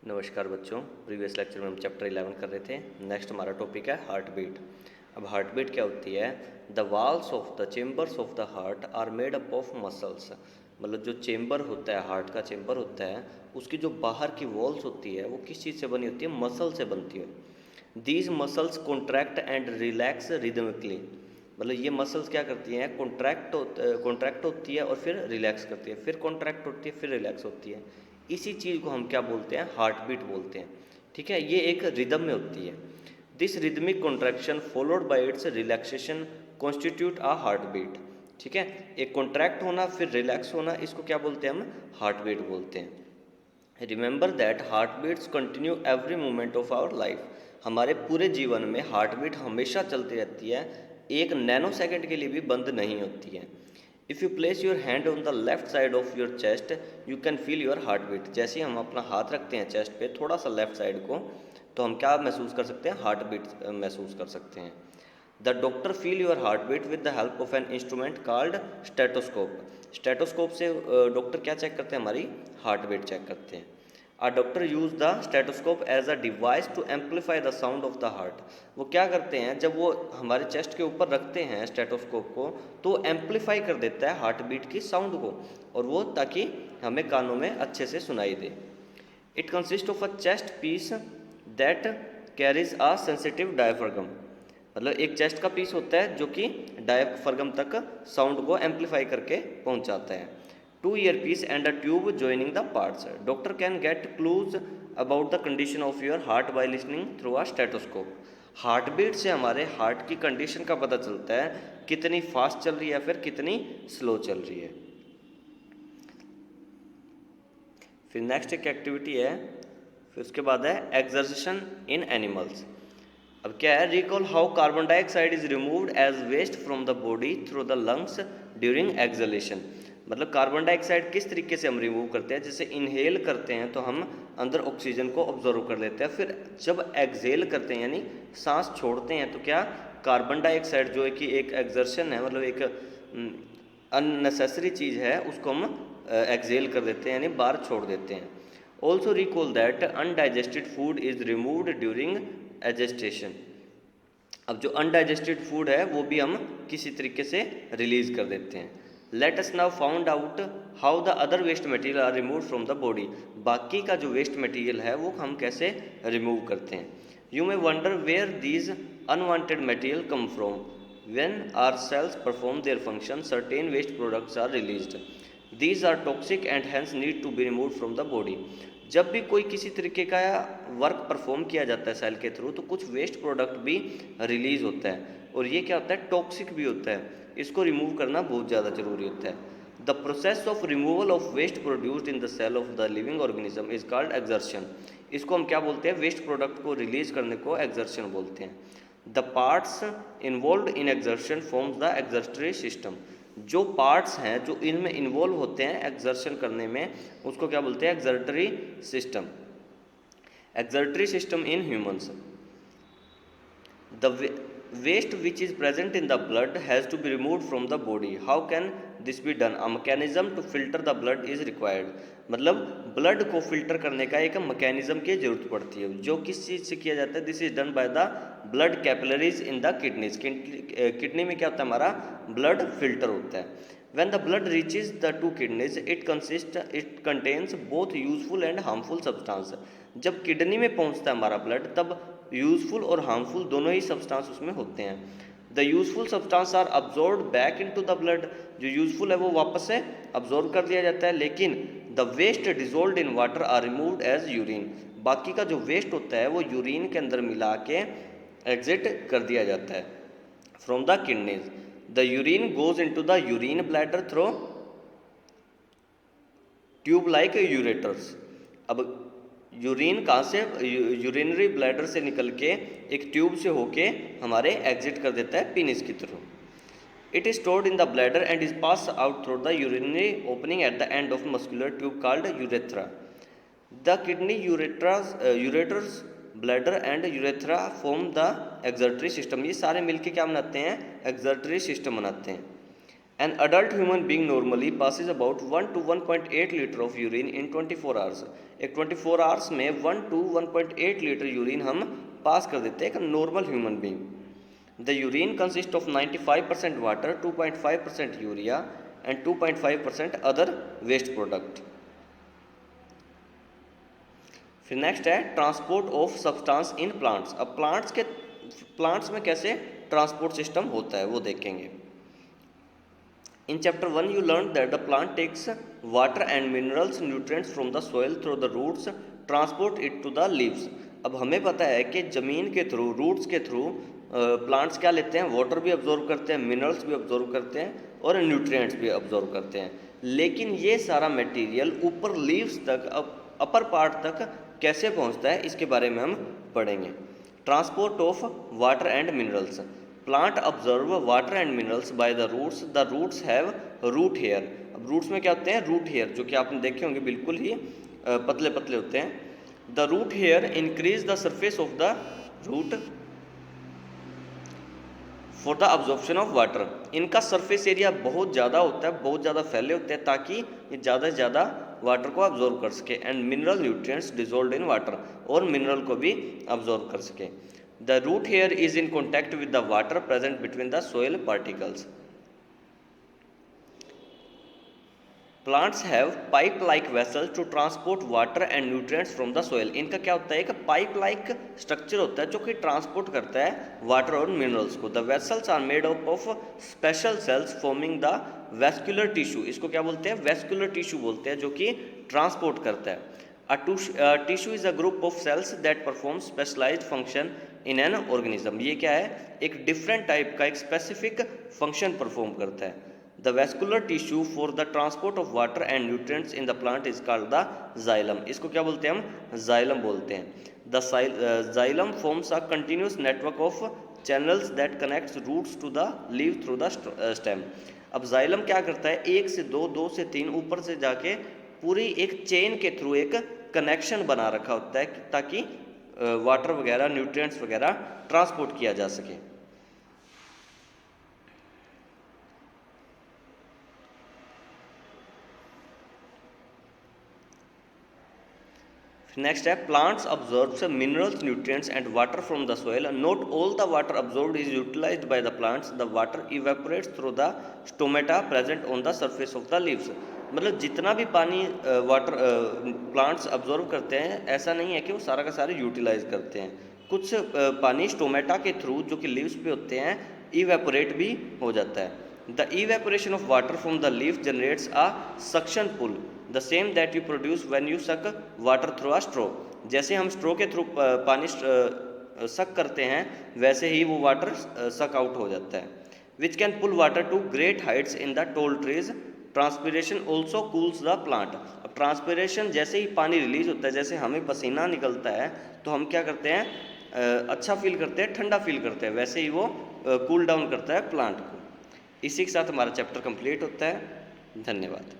नमस्कार बच्चों। Previous lecture में हम चैप्टर 11 कर रहे थे। नेक्स्ट हमारा टॉपिक है हार्ट बीट। अब हार्ट बीट क्या होती है? The walls of the chambers of the heart are made up of muscles. मतलब जो चेम्बर होता है, हार्ट का चेम्बर होता है, उसकी जो बाहर की वॉल्स होती है वो किस चीज़ से बनी होती है? मसल से बनती है। These muscles contract and relax rhythmically. मतलब ये मसल्स क्या करती हैं? कॉन्ट्रैक्ट होती है और फिर रिलैक्स करती है, फिर कॉन्ट्रैक्ट होती है, फिर रिलैक्स होती है। इसी चीज़ को हम क्या बोलते हैं? हार्ट बीट बोलते हैं। ठीक है, ये एक रिदम में होती है। This rhythmic contraction followed by its relaxation constitute a heart beat. ठीक है, एक कॉन्ट्रैक्ट होना फिर रिलैक्स होना, इसको क्या बोलते हैं? हम हार्ट बीट बोलते हैं। Remember that heart beats continue every moment of our life. हमारे पूरे जीवन में हार्ट बीट हमेशा चलती रहती है, एक नैनो सेकेंड के लिए भी बंद नहीं होती है। If you place your hand on the left side of your chest you can feel your heart beat. जैसे ही हम अपना हाथ रखते हैं चेस्ट पे थोड़ा सा लेफ्ट साइड को, तो हम क्या महसूस कर सकते हैं? हार्ट बीट महसूस कर सकते हैं। The doctor feel your heart beat with the help of an instrument called stethoscope. Stethoscope से डॉक्टर क्या चेक करते हैं? हमारी हार्ट बीट चेक करते हैं। A doctor use the stethoscope as a device to amplify the sound of the heart। वो क्या करते हैं? जब वो हमारे चेस्ट के ऊपर रखते हैं स्टेटोस्कोप को, तो एम्पलीफाई कर देता है हार्ट बीट की साउंड को, और वो ताकि हमें कानों में अच्छे से सुनाई दे। It consist of a chest piece that carries a sensitive diaphragm. मतलब एक चेस्ट का पीस होता है जो कि डायफ्रागम तक साउंड को एम्पलीफाई करके पहुंचाता है। Two ear piece and a tube joining the parts. Doctor can get clues about the condition of your heart by listening through a stethoscope. Heart beat से हमारे हार्ट की कंडीशन का पता चलता है, कितनी फास्ट चल रही है फिर कितनी स्लो चल रही है। फिर नेक्स्ट एक एक्टिविटी है, फिर उसके बाद है एक्सरसाइज इन एनिमल्स। अब क्या है? Recall how carbon dioxide is removed as waste from the body through the lungs during exhalation. मतलब कार्बन डाइऑक्साइड किस तरीके से हम रिमूव करते हैं? जैसे इनहेल करते हैं तो हम अंदर ऑक्सीजन को ऑब्जर्व कर लेते हैं, फिर जब एक्सहेल करते हैं यानी सांस छोड़ते हैं, तो क्या कार्बन डाइऑक्साइड जो है कि एक एक्सर्शन है, मतलब एक अननेसेसरी चीज़ है, उसको हम एक्सहेल कर देते हैं यानी बाहर छोड़ देते हैं। Also recall that undigested food is removed during egestation. अब जो अनडाइजेस्टेड फूड है वो भी हम किसी तरीके से रिलीज कर देते हैं। Let us now found out how the other waste material are remove from the body. बाकी का जो वेस्ट मटेरियल है वो हम कैसे रिमूव करते हैं? You may wonder where these unwanted material come from. When our cells perform their function certain waste products are released. These are toxic and hence need to be remove from the body. जब भी कोई किसी तरीके का work perform किया जाता है cell के थ्रू, तो कुछ वेस्ट प्रोडक्ट भी रिलीज होता है, और ये क्या होता है? टॉक्सिक भी होता है। इसको रिमूव करना बहुत ज़्यादा जरूरी होता है। The process of removal of waste produced in the cell of the living organism is called excretion. इसको हम क्या बोलते हैं? वेस्ट प्रोडक्ट को रिलीज करने को एक्सर्शन बोलते हैं। The parts involve in excretion forms the excretory system. जो पार्ट्स हैं जो इनमें इन्वॉल्व होते हैं एक्सर्शन करने में, उसको क्या बोलते हैं? Excretory system. Excretory system in humans. The waste which is present in the blood has to be removed from the body. How can this be done? A mechanism to filter the blood is required. मतलब blood को filter करने का एक mechanism की जरूरत पड़ती है, जो किस चीज़ से किया जाता है? This is done by the blood capillaries in the kidneys. Kidney में क्या होता है? हमारा ब्लड फिल्टर होता है। When the blood reaches the two kidneys, it contains both useful and harmful substance. जब किडनी में पहुंचता है हमारा ब्लड, तब यूजफुल और हार्मफुल दोनों ही सब्सटेंस उसमें होते हैं। The useful substance are absorb back into the blood. जो यूजफुल है वो वापस से अब्जॉर्ब कर दिया जाता है, लेकिन the waste dissolve in water are removed as urine. बाकी का जो वेस्ट होता है वो यूरिन के अंदर मिला के एग्जिट कर दिया जाता है from the kidneys. The urine goes into the urine bladder through tube like ureters. अब यूरिन कहाँ से? यूरिनरी ब्लैडर से निकल के एक ट्यूब से होके हमारे एग्जिट कर देता है पीनिस की through. It is stored in the bladder and is pass out through the urinary opening at the end of muscular tube called urethra. The kidney ureters bladder and urethra form the excretory system. ये सारे मिलके क्या बनाते हैं? Excretory system बनाते हैं। An adult human being normally passes about 1 to 1.8 litre of urine in 24 hours. एक 24 hours में 1 to 1.8 लीटर यूरिन हम पास कर देते हैं एक normal human being. The urine consist of 95% water, 2.5% urea and 2.5% other waste product. फिर नेक्स्ट है transport of substance in plants. अब प्लांट्स में कैसे ट्रांसपोर्ट सिस्टम होता है वो देखेंगे। In chapter 1 you learned that the plant takes water and minerals nutrients from the soil through the roots, transport it to the leaves। अब हमें पता है कि ज़मीन के थ्रू, रूट्स के थ्रू प्लांट्स क्या लेते हैं, वाटर भी अब्जॉर्व करते हैं, मिनरल्स भी अब्जॉर्व करते हैं और न्यूट्रिएंट्स भी अब्जॉर्व करते हैं। लेकिन ये सारा मटेरियल ऊपर लीव्स तक, अपर पार्ट तक कैसे पहुंचता है इसके बारे में हम पढ़ेंगे। Transport of water and minerals. Plant observe water and minerals by the roots have root hair. अब रूट्स में क्या होते हैं, रूट हेयर, जो कि आपने देखे होंगे बिल्कुल ही पतले पतले होते हैं। The root hair increase the surface of the root for the absorption of water. इनका सरफेस एरिया बहुत ज़्यादा होता है, बहुत ज़्यादा फैले होते हैं ताकि ये ज़्यादा से ज़्यादा वाटर को अब्जॉर्व कर सके। And mineral nutrients dissolve in water, और मिनरल को भी अब्जॉर्व कर सके। The root hair is in contact with the water present between the soil particles. Plants have pipe-like vessels to transport water and nutrients from the soil. इनका क्या होता है, एक pipe-like structure होता है जो कि ट्रांसपोर्ट करता है वाटर और मिनरल्स को। The vessels are made up of special cells forming the vascular tissue. इसको क्या बोलते हैं, vascular tissue बोलते हैं, जो कि ट्रांसपोर्ट करता है। A tissue is a group of cells that perform specialized function in an organism। ये क्या है, एक डिफरेंट टाइप का एक स्पेसिफिक फंक्शन परफॉर्म करता है। The vascular tissue for the transport of water and nutrients in the plant is called the xylem. इसको क्या बोलते हैं, हम जाइलम बोलते हैं। The xylem forms a continuous network of channels that connects roots to the leave through the stem. अब xylem क्या करता है, 1 से 2, 2 से 3 ऊपर से जाके पूरी एक चेन के थ्रू एक कनेक्शन बना रखा होता है ताकि वाटर वगैरह, न्यूट्रिएंट्स वगैरह ट्रांसपोर्ट किया जा सके। नेक्स्ट है plants absorbs minerals, nutrients and water from the soil. Not all the water absorbed is utilized by the plants. The water evaporates through the stomata present on the surface of the leaves. मतलब जितना भी पानी water plants absorb करते हैं, ऐसा नहीं है कि वो सारा का सारा यूटिलाइज करते हैं। कुछ पानी स्टोमेटा के थ्रू, जो कि लीव्स पे होते हैं, इवेपोरेट भी हो जाता है। The evaporation of water from the leaf generates a suction pull, the same that you produce when you suck water through a straw. जैसे हम स्ट्रो के थ्रू पानी सक करते हैं, वैसे ही वो वाटर सक आउट हो जाता है। Which can pull water to great heights in the tall trees. Transpiration also cools the plant. अब ट्रांसपिरेशन, जैसे ही पानी रिलीज होता है, जैसे हमें पसीना निकलता है तो हम क्या करते हैं, अच्छा फील करते हैं, ठंडा फील करते हैं, वैसे ही वो कूल डाउन करता है प्लांट को। इसी के साथ हमारा चैप्टर कंप्लीट होता है। धन्यवाद।